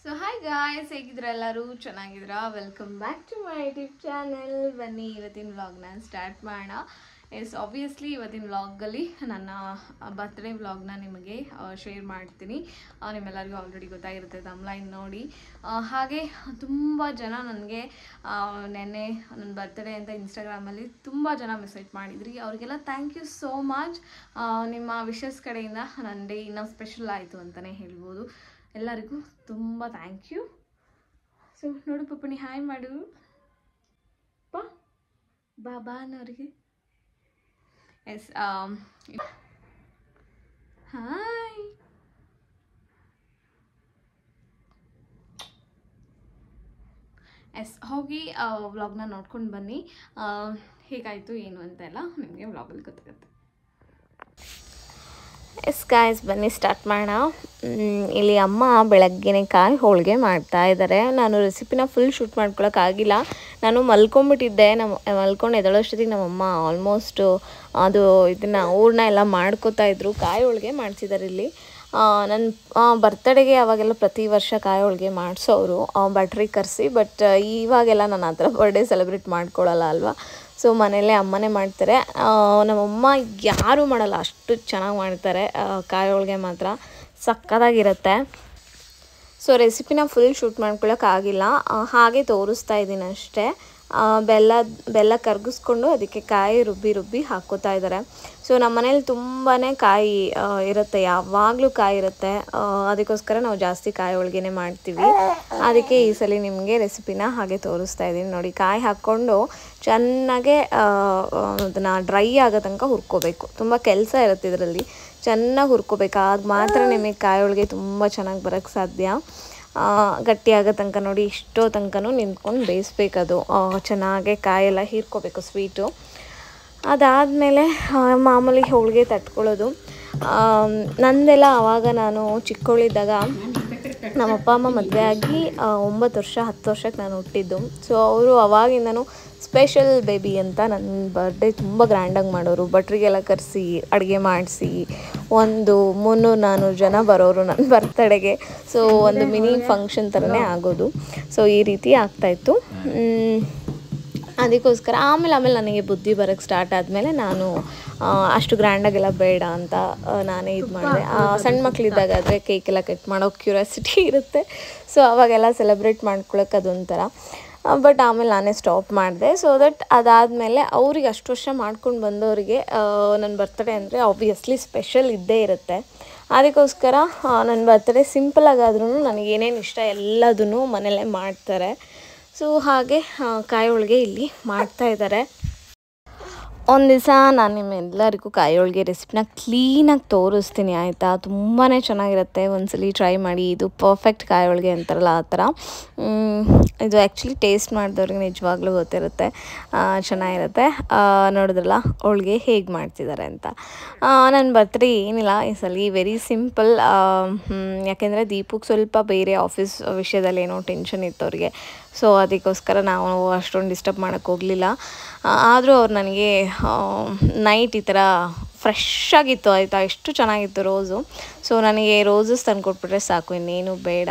So hi guys, ಹೇಗಿದ್ರೆ ಎಲ್ಲರೂ ಚೆನ್ನಾಗಿದ್ದೀರಾ? Welcome back to my YouTube channel. ಬನ್ನಿ ಇವತ್ತಿನ ವ್ಲಾಗ್ನ ಸ್ಟಾರ್ಟ್ ಮಾಡೋಣ. ಆಬ್ವಿಯಸ್ಲಿ ಇವತ್ತಿನ ವ್ಲಾಗಲ್ಲಿ ನನ್ನ ಬರ್ತ್ಡೇ ವ್ಲಾಗ್ನ ನಿಮಗೆ ಶೇರ್ ಮಾಡ್ತೀನಿ. ನಿಮ್ಮೆಲ್ಲರಿಗೂ ಆಲ್ರೆಡಿ ಗೊತ್ತಾಗಿರುತ್ತೆ ತಮ್ಲೈನ್ ನೋಡಿ. ಹಾಗೆ ತುಂಬ ಜನ ನನಗೆ ನೆನ್ನೆ ನನ್ನ ಬರ್ತ್ಡೇ ಅಂತ ಇನ್ಸ್ಟಾಗ್ರಾಮಲ್ಲಿ ತುಂಬ ಜನ ಮೆಸೇಜ್ ಮಾಡಿದ್ರಿ. ಅವರಿಗೆಲ್ಲ ಥ್ಯಾಂಕ್ ಯು ಸೋ ಮಚ್. ನಿಮ್ಮ ವಿಶಸ್ ಕಡೆಯಿಂದ ನನ್ನ ಡೇ ಇನ್ನೂ ಸ್ಪೆಷಲ್ ಆಯಿತು ಅಂತಲೇ ಹೇಳ್ಬೋದು. ಎಲ್ಲರಿಗೂ ತುಂಬ ಥ್ಯಾಂಕ್ ಯು. ಸೊ ನೋಡು ಪಪ್ಪಣಿ, ಹಾಯ್ ಮಾಡು ಬಾಬಾನವ್ರಿಗೆ. S, hi. ಎಸ್, ಹೋಗಿ ವ್ಲಾಗ್ನ ನೋಡ್ಕೊಂಡು ಬನ್ನಿ. ಹೇಗಾಯಿತು ಏನು ಅಂತೆಲ್ಲ ನಿಮಗೆ ವ್ಲಾಗಲ್ಲಿ ಗೊತ್ತಾಗುತ್ತೆ. ಎಸ್ ಗಾಯ್ಸ್, ಬನ್ನಿ ಸ್ಟಾರ್ಟ್ ಮಾಡೋಣ. ಇಲ್ಲಿ ಅಮ್ಮ ಬೆಳಗ್ಗೆನೇ ಕಾಯಿ ಹೋಳಿಗೆ ಮಾಡ್ತಾ ಇದ್ದಾರೆ. ನಾನು ರೆಸಿಪಿನ ಫುಲ್ ಶೂಟ್ ಮಾಡ್ಕೊಳಕ್ಕಾಗಿಲ್ಲ. ನಾನು ಮಲ್ಕೊಂಡ್ಬಿಟ್ಟಿದ್ದೆ. ಮಲ್ಕೊಂಡು ಎದ್ದೇಳೋಷ್ಟೊತ್ತಿಗೆ ನಮ್ಮಮ್ಮ ಆಲ್ಮೋಸ್ಟ್ ಅದು ಇದನ್ನು ಊರನ್ನ ಎಲ್ಲ ಮಾಡ್ಕೋತಾ ಇದ್ರು. ಕಾಯಿ ಹೋಳಿಗೆ ಮಾಡ್ತಿದ್ದಾರೆ ಇಲ್ಲಿ. ನನ್ನ ಬರ್ತಡೆಗೆ ಅವಾಗೆಲ್ಲ ಪ್ರತಿ ವರ್ಷ ಕಾಯಿ ಹೋಳಿಗೆ ಮಾಡಿಸೋರು ಬ್ಯಾಟ್ರಿ ಕರೆಸಿ. ಬಟ್ ಇವಾಗೆಲ್ಲ ನಾನು ಆ ಥರ ಬರ್ಡೇ ಸೆಲೆಬ್ರೇಟ್ ಮಾಡ್ಕೊಳ್ಳಲ್ಲ ಅಲ್ವಾ. ಸೊ ಮನೆಯಲ್ಲೇ ಅಮ್ಮನೇ ಮಾಡ್ತಾರೆ. ನಮ್ಮಮ್ಮ ಯಾರೂ ಮಾಡಲ್ಲ, ಅಷ್ಟು ಚೆನ್ನಾಗಿ ಮಾಡ್ತಾರೆ. ಕಾಯಿ ಹೋಳಿಗೆ ಮಾತ್ರ ಸಕ್ಕತ್ತಾಗಿರುತ್ತೆ. ಸೊ ರೆಸಿಪಿನ ಫುಲ್ ಶೂಟ್ ಮಾಡ್ಕೊಳ್ಳೋಕ್ಕಾಗಿಲ್ಲ, ಹಾಗೆ ತೋರಿಸ್ತಾ ಇದ್ದೀನಿ ಅಷ್ಟೇ. ಬೆಲ್ಲ ಕರಗಿಸ್ಕೊಂಡು ಅದಕ್ಕೆ ಕಾಯಿ ರುಬ್ಬಿ ಹಾಕ್ಕೋತಾ ಇದ್ದಾರೆ. ಸೊ ನಮ್ಮ ಮನೇಲಿ ತುಂಬಾ ಕಾಯಿ ಇರುತ್ತೆ, ಯಾವಾಗಲೂ ಕಾಯಿ ಇರುತ್ತೆ. ಅದಕ್ಕೋಸ್ಕರ ನಾವು ಜಾಸ್ತಿ ಕಾಯಿ ಹೋಳಿಗೆನೇ ಮಾಡ್ತೀವಿ. ಅದಕ್ಕೆ ಈ ಸಲ ನಿಮಗೆ ರೆಸಿಪಿನ ಹಾಗೆ ತೋರಿಸ್ತಾ ಇದ್ದೀನಿ ನೋಡಿ. ಕಾಯಿ ಹಾಕ್ಕೊಂಡು ಚೆನ್ನಾಗೆ ಅದನ್ನು ಡ್ರೈ ಆಗೋ ತನಕ ಹುರ್ಕೋಬೇಕು. ತುಂಬ ಕೆಲಸ ಇರುತ್ತೆ ಇದರಲ್ಲಿ, ಚೆನ್ನಾಗಿ ಹುರ್ಕೋಬೇಕು. ಆಗ ಮಾತ್ರ ನಿಮಗೆ ಕಾಯಿ ಹೋಳಿಗೆ ತುಂಬ ಚೆನ್ನಾಗಿ ಬರೋಕ್ಕೆ ಸಾಧ್ಯ. ಗಟ್ಟಿಯಾಗೋ ತನಕ ನೋಡಿ, ಇಷ್ಟೋ ತನಕನೂ ನಿಂತ್ಕೊಂಡು ಬೇಯಿಸ್ಬೇಕದು. ಚೆನ್ನಾಗೆ ಕಾಯೆಲ್ಲ ಹೀರ್ಕೋಬೇಕು ಸ್ವೀಟು. ಅದಾದಮೇಲೆ ಮಾಮೂಲಿ ಹೋಳಿಗೆ ತಟ್ಕೊಳ್ಳೋದು. ನಂದೆಲ್ಲ ಆವಾಗ ನಾನು ಚಿಕ್ಕವಳಿದ್ದಾಗ ನಮ್ಮ ಅಪ್ಪ ಅಮ್ಮ ಮದುವೆ ಆಗಿ 9 ವರ್ಷ 10 ವರ್ಷಕ್ಕೆ ನಾನು ಹುಟ್ಟಿದ್ದು. ಸೊ ಅವರು ಅವಾಗಿಂದನೂ ಸ್ಪೆಷಲ್ ಬೇಬಿ ಅಂತ ನನ್ನ ಬರ್ಡೇ ತುಂಬ ಗ್ರ್ಯಾಂಡಾಗಿ ಮಾಡೋರು. ಭಟ್ರಿಗೆಲ್ಲ ಕರೆಸಿ ಅಡುಗೆ ಮಾಡಿಸಿ 300-400 ಜನ ಬರೋರು ನನ್ನ ಬರ್ತಡೆಗೆ. ಸೊ ಒಂದು ಮಿನಿ ಫಂಕ್ಷನ್ ಥರನೇ ಆಗೋದು. ಸೊ ಈ ರೀತಿ ಆಗ್ತಾಯಿತ್ತು. ಅದಕ್ಕೋಸ್ಕರ ಆಮೇಲೆ ನನಗೆ ಬುದ್ಧಿ ಬರೋಕ್ಕೆ ಸ್ಟಾರ್ಟ್ ಆದಮೇಲೆ ನಾನು ಅಷ್ಟು ಗ್ರ್ಯಾಂಡಾಗೆಲ್ಲ ಬೇಡ ಅಂತ ನಾನೇ ಇದು ಮಾಡಿದೆ. ಸಣ್ಣ ಮಕ್ಕಳಿದ್ದಾಗಾದರೆ ಕೇಕೆಲ್ಲ ಕಟ್ ಮಾಡೋ ಕ್ಯೂರಿಯಾಸಿಟಿ ಇರುತ್ತೆ. ಸೊ ಅವಾಗೆಲ್ಲ ಸೆಲೆಬ್ರೇಟ್ ಮಾಡ್ಕೊಳಕ್ಕೆ ಅದೊಂಥರ. ಬಟ್ ಆಮೇಲೆ ನಾನೇ ಸ್ಟಾಪ್ ಮಾಡಿದೆ. ಸೊ ದಟ್ ಅದಾದಮೇಲೆ ಅವ್ರಿಗೆ ಅಷ್ಟು ವರ್ಷ ಮಾಡ್ಕೊಂಡು ಬಂದವರಿಗೆ ನನ್ನ ಬರ್ತಡೇ ಅಂದರೆ ಆಬ್ವಿಯಸ್ಲಿ ಸ್ಪೆಷಲ್ ಇದ್ದೇ ಇರುತ್ತೆ. ಅದಕ್ಕೋಸ್ಕರ ನನ್ನ ಬರ್ತಡೇ ಸಿಂಪಲಾಗಾದ್ರೂ ನನಗೆ ಏನೇನು ಇಷ್ಟ ಎಲ್ಲದೂ ಮನೆಯಲ್ಲೇ ಮಾಡ್ತಾರೆ. ಸೊ ಹಾಗೆ ಕಾಯಿ ಹೋಳಿಗೆ ಇಲ್ಲಿ ಮಾಡ್ತಾಯಿದ್ದಾರೆ. ಒಂದು ದಿವಸ ನಾನು ನಿಮ್ಮೆಲ್ಲರಿಗೂ ಕಾಯಿ ಹೋಳಿಗೆ ರೆಸಿಪಿನ ಕ್ಲೀನಾಗಿ ತೋರಿಸ್ತೀನಿ ಆಯಿತಾ. ತುಂಬಾ ಚೆನ್ನಾಗಿರುತ್ತೆ, ಒಂದ್ಸಲಿ ಟ್ರೈ ಮಾಡಿ. ಇದು ಪರ್ಫೆಕ್ಟ್ ಕಾಯಿ ಹೋಳಿಗೆ ಅಂತಾರಲ್ಲ ಆ ಥರ. ಇದು ಆ್ಯಕ್ಚುಲಿ ಟೇಸ್ಟ್ ಮಾಡಿದವ್ರಿಗೆ ನಿಜವಾಗ್ಲೂ ಗೊತ್ತಿರುತ್ತೆ, ಚೆನ್ನಾಗಿರುತ್ತೆ. ನೋಡಿದ್ರಲ್ಲ ಹೋಳಿಗೆ ಹೇಗೆ ಮಾಡ್ತಿದ್ದಾರೆ ಅಂತ. ನನ್ನ ಬರ್ತ್ಡೇ ಏನಿಲ್ಲ ಈ ಸಲ, ವೆರಿ ಸಿಂಪಲ್. ಯಾಕೆಂದರೆ ದೀಪಕ್ಕೆ ಸ್ವಲ್ಪ ಬೇರೆ ಆಫೀಸ್ ವಿಷಯದಲ್ಲಿ ಏನೋ ಟೆನ್ಷನ್ ಇತ್ತು ಅವ್ರಿಗೆ. ಸೊ ಅದಕ್ಕೋಸ್ಕರ ನಾವು ಅಷ್ಟೊಂದು ಡಿಸ್ಟರ್ಬ್ ಮಾಡೋಕ್ಕೆ ಹೋಗಲಿಲ್ಲ. ಆದರೂ ಅವ್ರು ನನಗೆ ನೈಟ್ ಈ ಥರ ಫ್ರೆಶ್ ಆಗಿತ್ತು ಆಯಿತಾ, ಎಷ್ಟು ಚೆನ್ನಾಗಿತ್ತು ರೋಸು. ಸೊ ನನಗೆ ರೋಸಸ್ ತಂದು ಕೊಟ್ಬಿಟ್ರೆ ಸಾಕು, ಇನ್ನೇನು ಬೇಡ.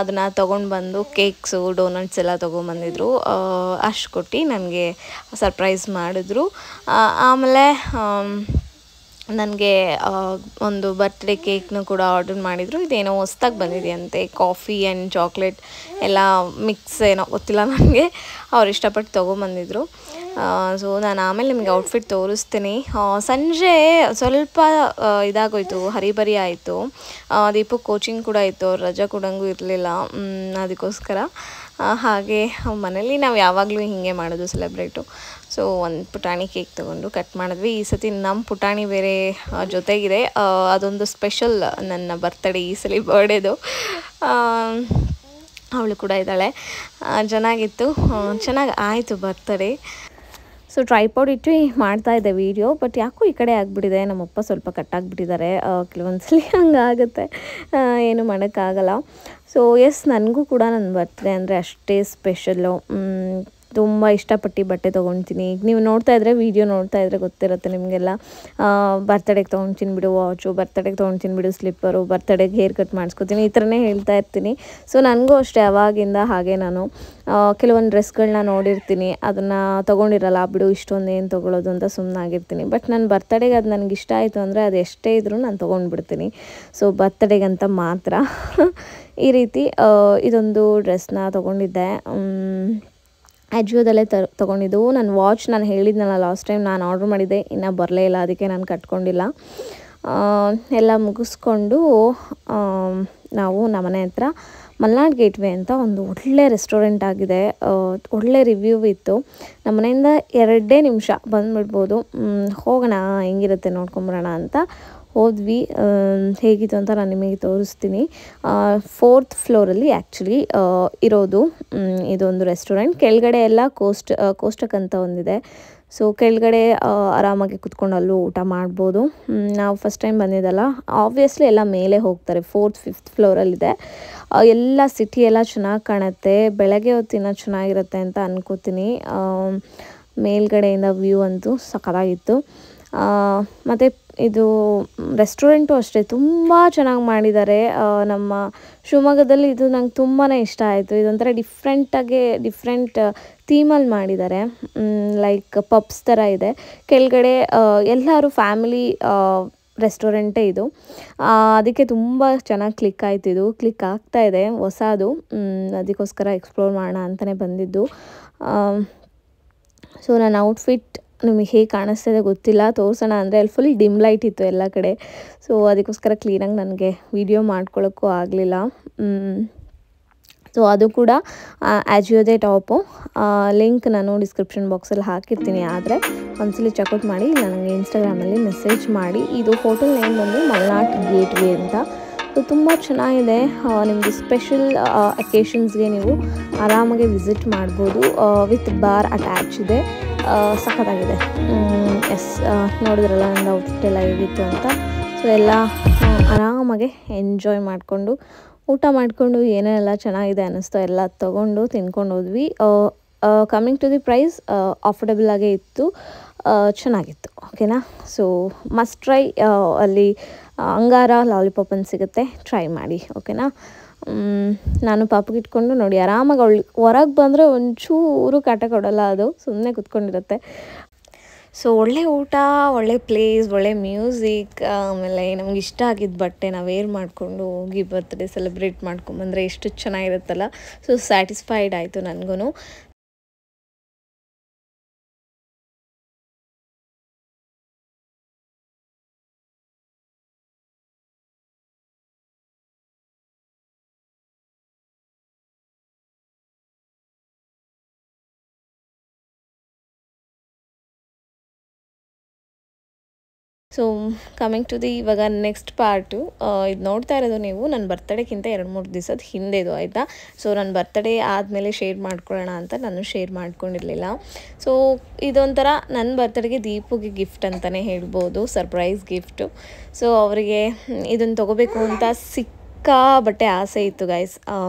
ಅದನ್ನು ತೊಗೊಂಡು ಬಂದು ಕೇಕ್ಸು ಡೋನಟ್ಸ್ ಎಲ್ಲ ತೊಗೊಂಬಂದಿದ್ರು. ಅಷ್ಟು ಕೊಟ್ಟು ನನಗೆ ಸರ್ಪ್ರೈಸ್ ಮಾಡಿದ್ರು. ಆಮೇಲೆ ನನಗೆ ಒಂದು ಬರ್ತ್ಡೇ ಕೇಕ್ನು ಕೂಡ ಆರ್ಡರ್ ಮಾಡಿದರು. ಇದೇನೋ ಹೊಸ್ದಾಗಿ ಬಂದಿದೆಯಂತೆ, ಕಾಫಿ ಆ್ಯಂಡ್ ಚಾಕ್ಲೇಟ್ ಎಲ್ಲ ಮಿಕ್ಸ್ ಏನೋ ಗೊತ್ತಿಲ್ಲ ನನಗೆ. ಅವ್ರು ಇಷ್ಟಪಟ್ಟು ತೊಗೊಂಬಂದಿದ್ರು. ಸೊ ನಾನು ಆಮೇಲೆ ನಿಮಗೆ ಔಟ್ಫಿಟ್ ತೋರಿಸ್ತೀನಿ. ಸಂಜೆ ಸ್ವಲ್ಪ ಇದಾಗೋಯ್ತು, ಹರಿಬರಿ ಆಯಿತು. ದೀಪಕ್ಕೆ ಕೋಚಿಂಗ್ ಕೂಡ ಇತ್ತು, ಅವ್ರು ರಜಾ ಕೊಡೋಂಗೂ ಇರಲಿಲ್ಲ. ಅದಕ್ಕೋಸ್ಕರ ಹಾಗೆ ಮನೇಲಿ ನಾವು ಯಾವಾಗಲೂ ಹೀಗೆ ಮಾಡೋದು ಸೆಲೆಬ್ರೇಟು. ಸೊ ಒಂದು ಪುಟಾಣಿ ಕೇಕ್ ತೊಗೊಂಡು ಕಟ್ ಮಾಡಿದ್ವಿ. ಈ ಸತಿ ನಮ್ಮ ಪುಟಾಣಿ ಬೇರೆ ಜೊತೆಗಿದೆ, ಅದೊಂದು ಸ್ಪೆಷಲ್ ನನ್ನ ಬರ್ತಡೇ ಈ ಸಲ ಬರ್ಡೇದು. ಅವಳು ಕೂಡ ಇದ್ದಾಳೆ. ಚೆನ್ನಾಗಿತ್ತು, ಚೆನ್ನಾಗಿ ಆಯಿತು ಬರ್ತಡೇ. ಸೊ ಟ್ರೈಪಾಡ್ ಇಟ್ಟು ಮಾಡ್ತಾಯಿದ್ದೆ ವೀಡಿಯೋ. ಬಟ್ ಯಾಕೋ ಈ ಕಡೆ ಆಗಿಬಿಟ್ಟಿದೆ, ನಮ್ಮಪ್ಪ ಸ್ವಲ್ಪ ಕಟ್ಟಾಗಿಬಿಟ್ಟಿದ್ದಾರೆ. ಕೆಲವೊಂದ್ಸಲಿ ಹಂಗಾಗುತ್ತೆ, ಏನು ಮಾಡೋಕ್ಕಾಗಲ್ಲ. ಸೊ ಎಸ್, ನನಗೂ ಕೂಡ ನನ್ನ ಬರ್ತ್ಡೇ ಅಂದರೆ ಅಷ್ಟೇ ಸ್ಪೆಷಲ್ಲು. ತುಂಬ ಇಷ್ಟಪಟ್ಟು ಬಟ್ಟೆ ತೊಗೊಳ್ತೀನಿ. ಈಗ ನೀವು ನೋಡ್ತಾ ಇದ್ದರೆ ವೀಡಿಯೋ ನೋಡ್ತಾ ಇದ್ದರೆ ಗೊತ್ತಿರುತ್ತೆ ನಿಮಗೆಲ್ಲ. ಬರ್ತಡೇಗೆ ತೊಗೊಳ್ತೀನಿ ಬಿಡು ವಾಚು, ಬರ್ತಡೇಗೆ ತೊಗೊಳ್ತೀನಿ ಬಿಡು ಸ್ಲಿಪ್ಪರು, ಬರ್ತಡೇಗೆ ಹೇರ್ ಕಟ್ ಮಾಡಿಸ್ಕೊತೀನಿ, ಈ ಥರನೇ ಹೇಳ್ತಾ ಇರ್ತೀನಿ. ಸೊ ನನಗೂ ಅಷ್ಟೇ ಅವಾಗಿಂದ ಹಾಗೆ ನಾನು ಕೆಲವೊಂದು ಡ್ರೆಸ್ಗಳನ್ನ ನೋಡಿರ್ತೀನಿ, ಅದನ್ನು ತೊಗೊಂಡಿರಲ್ಲ, ಬಿಡು ಇಷ್ಟೊಂದು ಏನು ತೊಗೊಳ್ಳೋದು ಅಂತ ಸುಮ್ಮನಾಗಿರ್ತೀನಿ. ಬಟ್ ನನ್ನ ಬರ್ತಡೇಗೆ ಅದು ನನಗೆ ಇಷ್ಟ ಆಯಿತು ಅಂದರೆ ಅದು ಎಷ್ಟೇ ಇದ್ರೂ ನಾನು ತೊಗೊಂಡ್ಬಿಡ್ತೀನಿ. ಸೊ ಬರ್ತಡೇಗಂತ ಮಾತ್ರ ಈ ರೀತಿ ಇದೊಂದು ಡ್ರೆಸ್ನ ತೊಗೊಂಡಿದ್ದೆ. ಅಜಿಯೋದಲ್ಲೇ ತೊಗೊಂಡಿದ್ದು. ನನ್ನ ವಾಚ್ ನಾನು ಹೇಳಿದ್ನಲ್ಲ ಲಾಸ್ಟ್ ಟೈಮ್ ನಾನು ಆರ್ಡ್ರ್ ಮಾಡಿದ್ದೆ, ಇನ್ನೂ ಬರಲೇ ಇಲ್ಲ, ಅದಕ್ಕೆ ನಾನು ಕಟ್ಕೊಂಡಿಲ್ಲ. ಎಲ್ಲ ಮುಗಿಸ್ಕೊಂಡು ನಾವು ನಮ್ಮನೆ ಹತ್ರ ಮಲ್ನಾಡ್ ಗೇಟ್ವೇ ಅಂತ ಒಂದು ಒಳ್ಳೆ ರೆಸ್ಟೋರೆಂಟ್ ಆಗಿದೆ, ಒಳ್ಳೆ ರಿವ್ಯೂ ಇತ್ತು. ನಮ್ಮ ಮನೆಯಿಂದ 2 ನಿಮಿಷ ಬಂದುಬಿಡ್ಬೋದು. ಹೋಗೋಣ ಹೆಂಗಿರುತ್ತೆ ನೋಡ್ಕೊಂಬರೋಣ ಅಂತ ಹೋದ್ವಿ. ಹೇಗಿತ್ತು ಅಂತ ನಾನು ನಿಮಗೆ ತೋರಿಸ್ತೀನಿ. 4th ಫ್ಲೋರಲ್ಲಿ ಆ್ಯಕ್ಚುಲಿ ಇರೋದು ಇದೊಂದು ರೆಸ್ಟೋರೆಂಟ್. ಕೆಳಗಡೆ ಎಲ್ಲ ಕೋಸ್ಟಕ್ ಅಂತ ಒಂದಿದೆ. ಸೊ ಕೆಳಗಡೆ ಆರಾಮಾಗಿ ಕುತ್ಕೊಂಡು ಅಲ್ಲೂ ಊಟ ಮಾಡ್ಬೋದು. ನಾವು ಫಸ್ಟ್ ಟೈಮ್ ಬಂದಿದ್ದಲ್ಲ, ಆಬ್ವಿಯಸ್ಲಿ ಎಲ್ಲ ಮೇಲೆ ಹೋಗ್ತಾರೆ. 4th 5th ಫ್ಲೋರಲ್ಲಿದೆ. ಎಲ್ಲ ಸಿಟಿ ಎಲ್ಲ ಚೆನ್ನಾಗಿ ಕಾಣುತ್ತೆ. ಬೆಳಗ್ಗೆ ಹೊತ್ತಿನ ಚೆನ್ನಾಗಿರುತ್ತೆ ಅಂತ ಅನ್ಕೋತೀನಿ. ಮೇಲ್ಗಡೆಯಿಂದ ವ್ಯೂ ಅಂತೂ ಸಖತ್ತಾಗಿತ್ತು. ಮತ್ತು ಇದು ರೆಸ್ಟೋರೆಂಟು ಅಷ್ಟೇ ತುಂಬ ಚೆನ್ನಾಗಿ ಮಾಡಿದ್ದಾರೆ. ನಮ್ಮ ಶಿವಮೊಗ್ಗದಲ್ಲಿ ಇದು ನಂಗೆ ತುಂಬಾ ಇಷ್ಟ ಆಯಿತು. ಇದೊಂಥರ ಡಿಫ್ರೆಂಟ್ ಥೀಮಲ್ಲಿ ಮಾಡಿದ್ದಾರೆ. ಲೈಕ್ ಪಬ್ಸ್ ಥರ ಇದೆ. ಕೆಳಗಡೆ ಎಲ್ಲರೂ ಫ್ಯಾಮಿಲಿ ರೆಸ್ಟೋರೆಂಟೇ ಇದು. ಅದಕ್ಕೆ ತುಂಬ ಚೆನ್ನಾಗಿ ಕ್ಲಿಕ್ ಆಗ್ತಾ ಇದೆ ಹೊಸದು. ಅದಕ್ಕೋಸ್ಕರ ಎಕ್ಸ್ಪ್ಲೋರ್ ಮಾಡೋಣ ಅಂತಲೇ ಬಂದಿದ್ದು. ಸೊ ನನ್ನ ಔಟ್ಫಿಟ್ ನಿಮಗೆ ಹೇಗೆ ಕಾಣಿಸ್ತಿದೆ ಗೊತ್ತಿಲ್ಲ, ತೋರಿಸೋಣ ಅಂದರೆ ಅಲ್ಲಿ ಫುಲ್ ಡಿಮ್ ಲೈಟ್ ಇತ್ತು ಎಲ್ಲ ಕಡೆ. ಸೊ ಅದಕ್ಕೋಸ್ಕರ ಕ್ಲೀನಾಗಿ ನನಗೆ ವಿಡಿಯೋ ಮಾಡ್ಕೊಳ್ಳೋಕ್ಕೂ ಆಗಲಿಲ್ಲ. ಸೊ ಅದು ಕೂಡ ಅಜಿಯೋದೇ ಟಾಪು. ಲಿಂಕ್ ನಾನು ಡಿಸ್ಕ್ರಿಪ್ಷನ್ ಬಾಕ್ಸಲ್ಲಿ ಹಾಕಿರ್ತೀನಿ. ಆದರೆ ಒಂದ್ಸಲಿ ಚೆಕ್ಔಟ್ ಮಾಡಿ, ನನಗೆ ಇನ್ಸ್ಟಾಗ್ರಾಮಲ್ಲಿ ಮೆಸೇಜ್ ಮಾಡಿ. ಇದು ಹೋಟೆಲ್ ನೇಮ್ ಬಂದು ಮಲ್ನಾಡ್ ಗೇಟ್ವೇ ಅಂತ. ಸೊ ತುಂಬ ಚೆನ್ನಾಗಿದೆ. ನಿಮಗೆ ಸ್ಪೆಷಲ್ ಅಕೇಶನ್ಸ್ಗೆ ನೀವು ಆರಾಮಾಗಿ ವಿಸಿಟ್ ಮಾಡ್ಬೋದು. ವಿತ್ ಬಾರ್ ಅಟ್ಯಾಚ್ ಇದೆ. ಸಖತ್ತಾಗಿದೆ. ನೋಡಿದ್ರಲ್ಲ ನನ್ನ ಔಟ್ಫಿಟ್ ಎಲ್ಲ ಹೇಗಿತ್ತು ಅಂತ. ಸೊ ಎಲ್ಲ ಆರಾಮಾಗಿ ಎಂಜಾಯ್ ಮಾಡಿಕೊಂಡು ಊಟ ಮಾಡಿಕೊಂಡು ಏನೇನೆಲ್ಲ ಚೆನ್ನಾಗಿದೆ ಅನ್ನಿಸ್ತೋ ಎಲ್ಲ ತೊಗೊಂಡು ತಿನ್ಕೊಂಡು ಹೋದ್ವಿ. Coming to the price affordable ಆಗೇ ಇತ್ತು, ಚೆನ್ನಾಗಿತ್ತು. ಓಕೆನಾ. So must try. ಅಲ್ಲಿ ಅಂಗಾರ ಲಾಲಿಪಾಪ್ ಅಂತ ಸಿಗುತ್ತೆ, ಟ್ರೈ ಮಾಡಿ. ಓಕೆನಾ. ನಾನು ಪಾಪಗೆ ಇಟ್ಕೊಂಡು ನೋಡಿ ಆರಾಮಾಗಿ ಹೊರಗೆ ಬಂದರೆ ಒಂಚೂರು ಕಾಟ ಕೊಡೋಲ್ಲ, ಅದು ಸುಮ್ಮನೆ ಕೂತ್ಕೊಂಡಿರುತ್ತೆ. ಸೊ ಒಳ್ಳೆ ಊಟ, ಒಳ್ಳೆ ಪ್ಲೇಸ್, ಒಳ್ಳೆ ಮ್ಯೂಸಿಕ್, ಆಮೇಲೆ ನಮ್ಗೆ ಇಷ್ಟ ಆಗಿದ್ದ ಬಟ್ಟೆ ನಾವು ವೇರ್ ಮಾಡಿಕೊಂಡು ಹೋಗಿ ಬರ್ತ್ಡೇ ಸೆಲೆಬ್ರೇಟ್ ಮಾಡ್ಕೊಂಬಂದರೆ ಎಷ್ಟು ಚೆನ್ನಾಗಿರುತ್ತಲ್ಲ. ಸೊ ಸ್ಯಾಟಿಸ್ಫೈಡ್ ಆಯಿತು ನನಗೂ. ಸೊ ಕಮಿಂಗ್ ಟು ದಿ ಇವಾಗ ನೆಕ್ಸ್ಟ್ ಪಾರ್ಟು. ಇದು ನೋಡ್ತಾ ಇರೋದು ನೀವು ನನ್ನ ಬರ್ತಡೇಗಿಂತ 2-3 ದಿವಸದ ಹಿಂದೆದು, ಆಯಿತಾ. ಸೊ ನನ್ನ ಬರ್ತಡೇ ಆದಮೇಲೆ ಶೇರ್ ಮಾಡ್ಕೊಳ್ಳೋಣ ಅಂತ ನಾನು ಶೇರ್ ಮಾಡ್ಕೊಂಡಿರಲಿಲ್ಲ. ಸೊ ಇದೊಂಥರ ನನ್ನ ಬರ್ತಡೇಗೆ ದೀಪುಗೆ ಗಿಫ್ಟ್ ಅಂತಲೇ ಹೇಳ್ಬೋದು, ಸರ್ಪ್ರೈಸ್ ಗಿಫ್ಟು. ಸೊ ಅವರಿಗೆ ಇದನ್ನು ತೊಗೋಬೇಕು ಅಂತ ಸಿಕ್ಕಾಬಟ್ಟೆ ಆಸೆ ಇತ್ತು ಗೈಸ್.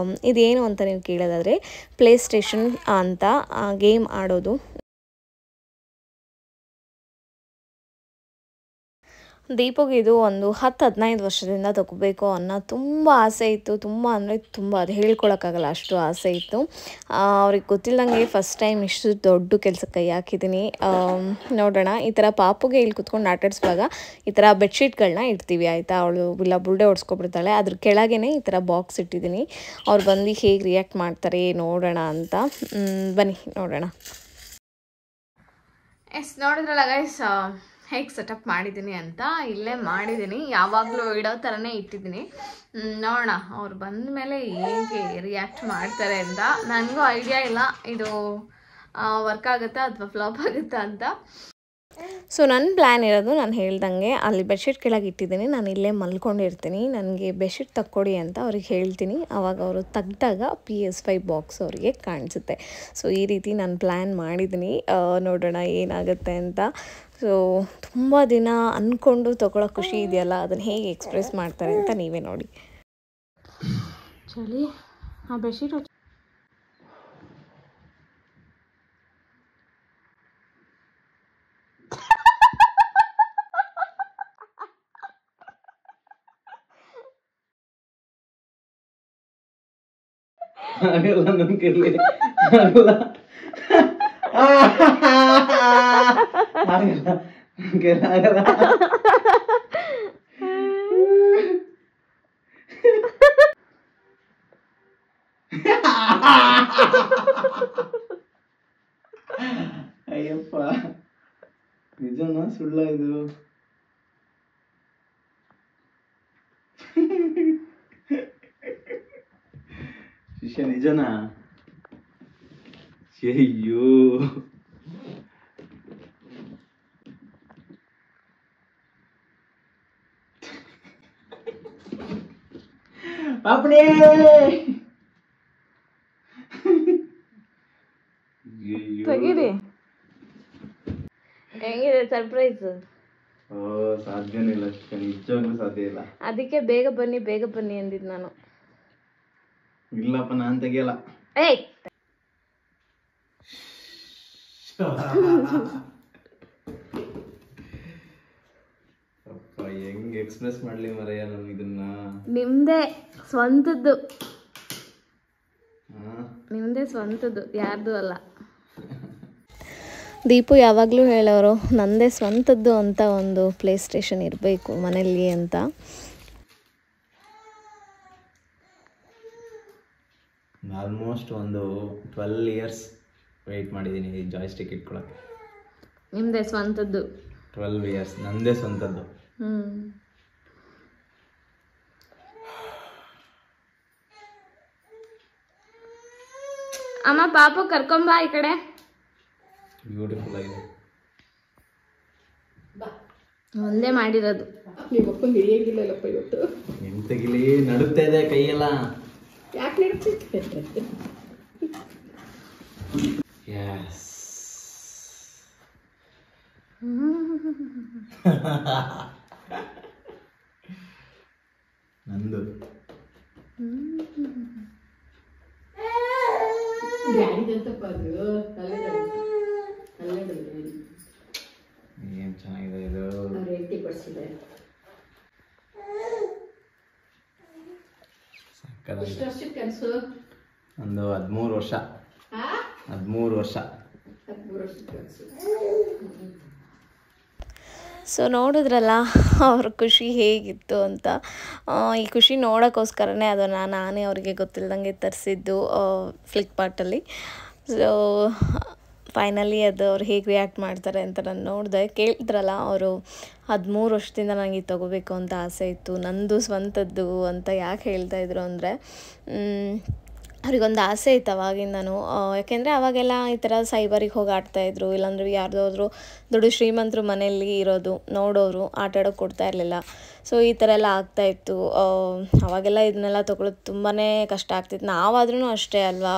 ಇದೇನು ಅಂತ ನೀವು ಕೇಳೋದಾದರೆ ಪ್ಲೇ ಸ್ಟೇಷನ್ ಅಂತ ಗೇಮ್ ಆಡೋದು. ದೀಪುಗೆ ಇದು ಒಂದು 10-15 ವರ್ಷದಿಂದ ತೊಗೋಬೇಕು ಅನ್ನೋ ತುಂಬ ಆಸೆ ಇತ್ತು. ತುಂಬ ಅಂದರೆ ತುಂಬ, ಅದು ಹೇಳ್ಕೊಳಕ್ಕಾಗಲ್ಲ, ಅಷ್ಟು ಆಸೆ ಇತ್ತು. ಅವ್ರಿಗೆ ಗೊತ್ತಿಲ್ಲದಂಗೆ ಫಸ್ಟ್ ಟೈಮ್ ಇಷ್ಟು ದೊಡ್ಡ ಕೆಲಸಕ್ಕೆ ಕೈ ಹಾಕಿದ್ದೀನಿ. ನೋಡೋಣ. ಈ ಥರ ಪಾಪುಗೆ ಇಲ್ಲಿ ಕುತ್ಕೊಂಡು ಆಟಾಡಿಸುವಾಗ ಈ ಥರ ಬೆಡ್ಶೀಟ್ಗಳನ್ನ ಇಡ್ತೀವಿ, ಆಯಿತಾ. ಅವಳು ಇಲ್ಲ ಬುಲ್ಡೆ ಓಡಿಸ್ಕೊಬಿಡ್ತಾಳೆ. ಅದ್ರ ಕೆಳಗೇ ಈ ಥರ ಬಾಕ್ಸ್ ಇಟ್ಟಿದ್ದೀನಿ. ಅವ್ರು ಬಂದು ಹೇಗೆ ರಿಯಾಕ್ಟ್ ಮಾಡ್ತಾರೆ ನೋಡೋಣ ಅಂತ. ಬನ್ನಿ ನೋಡೋಣ. ನೋಡಿದ್ರಲ್ಲ ಗೈಸ್ ಹೇಗೆ ಸೆಟಪ್ ಮಾಡಿದ್ದೀನಿ ಅಂತ. ಇಲ್ಲೇ ಮಾಡಿದ್ದೀನಿ, ಯಾವಾಗಲೂ ಇಡೋ ಥರನೇ ಇಟ್ಟಿದ್ದೀನಿ. ನೋಡೋಣ ಅವ್ರು ಬಂದ ಮೇಲೆ ಹೇಗೆ ರಿಯಾಕ್ಟ್ ಮಾಡ್ತಾರೆ ಅಂತ. ನನಗೂ ಐಡಿಯಾ ಇಲ್ಲ ಇದು ವರ್ಕ್ ಆಗುತ್ತಾ ಅಥವಾ ಫ್ಲಾಪ್ ಆಗುತ್ತಾ ಅಂತ. ಸೊ ನನ್ನ ಪ್ಲ್ಯಾನ್ ಇರೋದು ನಾನು ಹೇಳ್ದಂಗೆ ಅಲ್ಲಿ ಬೆಡ್ಶೀಟ್ ಕೆಳಗೆ ಇಟ್ಟಿದ್ದೀನಿ, ನಾನು ಇಲ್ಲೇ ಮಲ್ಕೊಂಡಿರ್ತೀನಿ. ನನಗೆ ಬೆಡ್ಶೀಟ್ ತಕ್ಕೊಡಿ ಅಂತ ಅವ್ರಿಗೆ ಹೇಳ್ತೀನಿ. ಆವಾಗ ಅವರು ತೆಗ್ದಾಗ PS5 ಬಾಕ್ಸ್ ಅವರಿಗೆ ಕಾಣಿಸುತ್ತೆ. ಸೊ ಈ ರೀತಿ ನಾನು ಪ್ಲ್ಯಾನ್ ಮಾಡಿದ್ದೀನಿ. ನೋಡೋಣ ಏನಾಗುತ್ತೆ ಅಂತ. ಸೊ ತುಂಬ ದಿನ ಅಂದ್ಕೊಂಡು ತೊಗೊಳ್ಳೋ ಖುಷಿ ಇದೆಯಲ್ಲ, ಅದನ್ನು ಹೇಗೆ ಎಕ್ಸ್ಪ್ರೆಸ್ ಮಾಡ್ತಾರೆ ಅಂತ ನೀವೇ ನೋಡಿ. ಚಳಿ ಆ ಬೆಡ್ಶೀಟ್ ಆಗಲ್ಲ ನನ್ನ ಕೈಲಿ ಆಗಲ್ಲ ಆಗಲ್ಲ ನನ್ನ ಕೈಲಿ ಆಗಲ್ಲ ಅಯ್ಯಪ್ಪ ನಿಜನಾ ಸುಳ್ಳ ಇದು ಶಿಷ್ಯ ನಿಜನಾ ಅಯ್ಯೋ ಪಾಪಣಿ ತೆಗೀರಿ ಹೆಂಗಿದೆ ಸರ್ಪ್ರೈಸ್ ಸಾಧ್ಯನೇ ಇಲ್ಲ ನಿಜವಾಗ್ಲೂ ಸಾಧ್ಯ ಇಲ್ಲ ಅದಕ್ಕೆ ಬೇಗ ಬನ್ನಿ ಅಂದಿದ್ದು ನಾನು ಇಲ್ಲಪ್ಪ ನಾನ್ ತೆಗಿಯಲ್ಲ ಏಯ್ ಅಪ್ಪ ಹೆಂಗ್ ಎಕ್ಸ್ಪ್ರೆಸ್ ಮಾಡ್ಲಿ ಮರೆಯ ನಾನು ಇದನ್ನ ನಿಮ್ದೇ ಸ್ವಂತದ್ದು ಯಾರ್ದು ಅಲ್ಲ. ದೀಪು ಯಾವಾಗಲೂ ಹೇಳೋರು ನಂದೇ ಸ್ವಂತದ್ದು ಅಂತ ಒಂದು ಪ್ಲೇ ಸ್ಟೇಷನ್ ಇರಬೇಕು ಮನೆಯಲ್ಲಿ ಅಂತ. ಆಲ್ಮೋಸ್ಟ್ ಒಂದು 12 ಇಯರ್ಸ್ ವೆಯ್ಟ್ ಮಾಡಿದ್ದೀನಿ ಈ ಜಾಯ್ಸ್ಟಿಕ್ ಇಟ್ಕೊಳಕ್ಕೆ. ನಿಮ್ಮದೇ ಸ್ವಂತದ್ದು 12 ಇಯರ್ಸ್ ನಂದೇ ಸ್ವಂತದ್ದು. ಅಮ್ಮ ಪಾಪು ಕರ್ಕೊಂಬ ಈ ಕಡೆ. ಬ್ಯೂಟಿಫುಲ್ ಆಗಿದೆ. ಒಂದೇ ಮಾಡಿರೋದು. ನಿಮ್ಮಪ್ಪ ಹಿಡಿಯಂಗಿಲ್ಲಪ್ಪ ಇವತ್ತು. ಎಂತಗಿಲಿ ನಡುತ್ತಾ ಇದೆ ಕೈಯೆಲ್ಲ. ಯಾಕೆ ನಡುತ್ತೆ? ಯಸ್. ನಂದು ಯಾರಿದಂತಪ್ಪ ಅದು? ಏನ್ ಚೆನ್ನಾಗಿದೆ ಇದು. 80%. ಎಷ್ಟು ವರ್ಷದ ಕನಸು? ಒಂದು 13 ವರ್ಷ. 13 ವರ್ಷ. 13 ವರ್ಷದ ಕನಸು. ಸೊ ನೋಡಿದ್ರಲ್ಲ ಅವ್ರ ಖುಷಿ ಹೇಗಿತ್ತು ಅಂತ. ಈ ಖುಷಿ ನೋಡೋಕ್ಕೋಸ್ಕರನೇ ಅದನ್ನು ನಾನೇ ಅವರಿಗೆ ಗೊತ್ತಿಲ್ದಂಗೆ ತರಿಸಿದ್ದು ಫ್ಲಿಪ್ಕಾರ್ಟಲ್ಲಿ. ಸೊ ಫೈನಲಿ ಅದು ಅವ್ರು ಹೇಗೆ ರಿಯಾಕ್ಟ್ ಮಾಡ್ತಾರೆ ಅಂತ ನಾನು ನೋಡಿದೆ. ಕೇಳಿದ್ರಲ್ಲ ಅವರು 13 ವರ್ಷದಿಂದ ನನಗೆ ತೊಗೋಬೇಕು ಅಂತ ಆಸೆ ಇತ್ತು, ನಂದು ಸ್ವಂತದ್ದು ಅಂತ ಯಾಕೆ ಹೇಳ್ತಾಯಿದ್ರು ಅಂದರೆ ಅವ್ರಿಗೊಂದು ಆಸೆ ಇತ್ತು ಅವಾಗಿಂದನೂ. ಯಾಕೆಂದರೆ ಅವಾಗೆಲ್ಲ ಈ ಥರ ಸೈಬರಿಗೆ ಹೋಗಿ ಆಡ್ತಾಯಿದ್ರು, ಇಲ್ಲಾಂದ್ರೆ ಯಾರ್ದಾದ್ರು ದೊಡ್ಡ ಶ್ರೀಮಂತರು ಮನೆಯಲ್ಲಿ ಇರೋದು ನೋಡೋರು ಆಟ ಆಡೋಕ್ಕೆ ಕೊಡ್ತಾ ಇರಲಿಲ್ಲ. ಸೊ ಈ ಥರ ಎಲ್ಲ ಆಗ್ತಾಯಿತ್ತು. ಅವಾಗೆಲ್ಲ ಇದನ್ನೆಲ್ಲ ತೊಗೊಳೋದು ತುಂಬಾ ಕಷ್ಟ ಆಗ್ತಿತ್ತು. ನಾವಾದ್ರೂ ಅಷ್ಟೇ ಅಲ್ವಾ,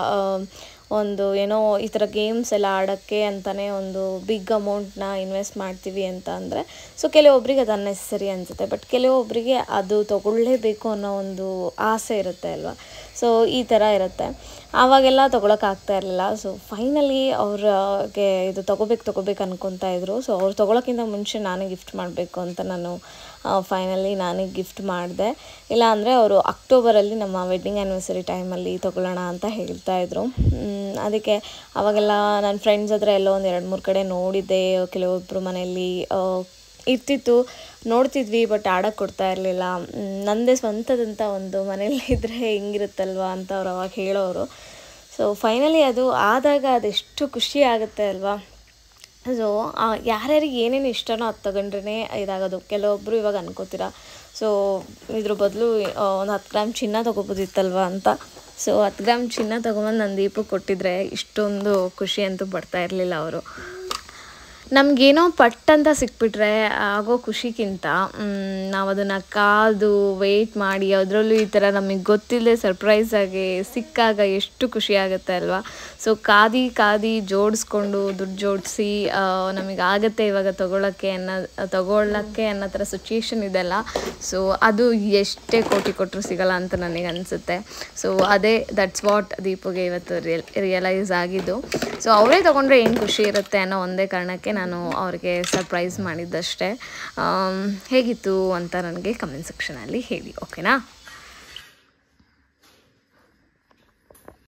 ಒಂದು ಏನೋ ಈ ಥರ ಗೇಮ್ಸ್ ಎಲ್ಲ ಆಡೋಕ್ಕೆ ಅಂತಲೇ ಒಂದು ಬಿಗ್ ಅಮೌಂಟ್ನ ಇನ್ವೆಸ್ಟ್ ಮಾಡ್ತೀವಿ ಅಂತ ಅಂದರೆ ಸೊ ಕೆಲವೊಬ್ಬರಿಗೆ ಅದು ಅನ್ನೆಸರಿ ಅನಿಸುತ್ತೆ. ಬಟ್ ಕೆಲವೊಬ್ಬರಿಗೆ ಅದು ತೊಗೊಳ್ಳೇಬೇಕು ಅನ್ನೋ ಒಂದು ಆಸೆ ಇರುತ್ತೆ ಅಲ್ವಾ. ಸೊ ಈ ಥರ ಇರುತ್ತೆ. ಆವಾಗೆಲ್ಲ ತೊಗೊಳಕ್ಕಾಗ್ತಾ ಇರಲಿಲ್ಲ. ಸೊ ಫೈನಲಿ ಅವ್ರಿಗೆ ಇದು ತೊಗೋಬೇಕು ಅನ್ಕೊತಾ ಇದ್ರು. ಸೊ ಅವ್ರು ತೊಗೊಳಕ್ಕಿಂತ ಮುಂಚೆ ನಾನೇ ಗಿಫ್ಟ್ ಮಾಡಬೇಕು ಅಂತ ನಾನು ಫೈನಲಿ ನಾನೇ ಗಿಫ್ಟ್ ಮಾಡಿದೆ. ಇಲ್ಲ ಅಂದರೆ ಅವರು ಅಕ್ಟೋಬರಲ್ಲಿ ನಮ್ಮ ವೆಡ್ಡಿಂಗ್ ಆ್ಯನಿವರ್ಸರಿ ಟೈಮಲ್ಲಿ ತೊಗೊಳ್ಳೋಣ ಅಂತ ಹೇಳ್ತಾಯಿದ್ರು. ಅದಕ್ಕೆ ಅವಾಗೆಲ್ಲ ನನ್ನ ಫ್ರೆಂಡ್ಸ್ ಹತ್ರ ಎಲ್ಲೋ ಒಂದು 2-3 ಕಡೆ ನೋಡಿದ್ದೆ. ಕೆಲವೊಬ್ಬರು ಮನೆಯಲ್ಲಿ ಇರ್ತಿತ್ತು, ನೋಡ್ತಿದ್ವಿ, ಬಟ್ ಆಡೋಕ್ಕೆ ಕೊಡ್ತಾ ಇರಲಿಲ್ಲ. ನನ್ನದೇ ಸ್ವಂತದಂತ ಒಂದು ಮನೇಲಿ ಇದ್ದರೆ ಹೆಂಗಿರುತ್ತಲ್ವ ಅಂತ ಅವ್ರು ಅವಾಗ ಹೇಳೋರು. ಸೊ ಫೈನಲಿ ಅದು ಆದಾಗ ಅದೆಷ್ಟು ಖುಷಿ ಆಗುತ್ತೆ ಅಲ್ವಾ. ಸೊ ಯಾರ್ಯಾರಿಗೆ ಏನೇನು ಇಷ್ಟನೋ ಅದು ತಗೊಂಡ್ರೇ ಇದಾಗೋದು. ಕೆಲವೊಬ್ಬರು ಇವಾಗ ಅನ್ಕೋತೀರ ಸೊ ಇದ್ರ ಬದಲು ಒಂದು 10 ಗ್ರಾಮ್ ಚಿನ್ನ ತೊಗೋಬೋದಿತ್ತಲ್ವ ಅಂತ. ಸೊ 10 ಗ್ರಾಮ್ ಚಿನ್ನ ತೊಗೊಂಬಂದು ನನ್ನ ದೀಪಕ್ಕೆ ಕೊಟ್ಟಿದ್ರೆ ಇಷ್ಟೊಂದು ಖುಷಿ ಅಂತೂ ಪಡ್ತಾ ಇರಲಿಲ್ಲ ಅವರು. ನಮಗೇನೋ ಪಟ್ಟಂತ ಸಿಕ್ಬಿಟ್ರೆ ಆಗೋ ಖುಷಿಗಿಂತ ನಾವು ಅದನ್ನು ಕಾದು ವೆಯ್ಟ್ ಮಾಡಿ ಅದರಲ್ಲೂ ಈ ಥರ ನಮಗೆ ಗೊತ್ತಿಲ್ಲದೆ ಸರ್ಪ್ರೈಸಾಗಿ ಸಿಕ್ಕಾಗ ಎಷ್ಟು ಖುಷಿ ಆಗುತ್ತೆ ಅಲ್ವಾ. ಸೊ ಕಾದು ಜೋಡಿಸ್ಕೊಂಡು ದುಡ್ಡು ಜೋಡಿಸಿ ನಮಗಾಗತ್ತೆ ಇವಾಗ ತೊಗೊಳ್ಳೋಕ್ಕೆ ಅನ್ನೋ ಥರ ಸಿಚುಯೇಷನ್ ಇದೆಲ್ಲ. ಸೊ ಅದು ಎಷ್ಟೇ ಕೋಟಿ ಕೊಟ್ಟರು ಸಿಗೋಲ್ಲ ಅಂತ ನನಗೆ ಅನಿಸುತ್ತೆ. ಸೊ ಅದೇ ದಟ್ಸ್ ವಾಟ್ ದೀಪುಗೆ ಇವತ್ತು ರಿಯಲೈಸ್ ಆಗಿದ್ದು. ಸೊ ಅವರೇ ತೊಗೊಂಡ್ರೆ ಏನು ಖುಷಿ ಇರುತ್ತೆ ಅನ್ನೋ ಒಂದೇ ಕಾರಣಕ್ಕೆ ನಾನು ಅವ್ರಿಗೆ ಸರ್ಪ್ರೈಸ್ ಮಾಡಿದ್ದಷ್ಟೇ. ಹೇಗಿತ್ತು ಅಂತ ನನಗೆ ಕಮೆಂಟ್ ಸೆಕ್ಷನಲ್ಲಿ ಹೇಳಿ, ಓಕೆನಾ?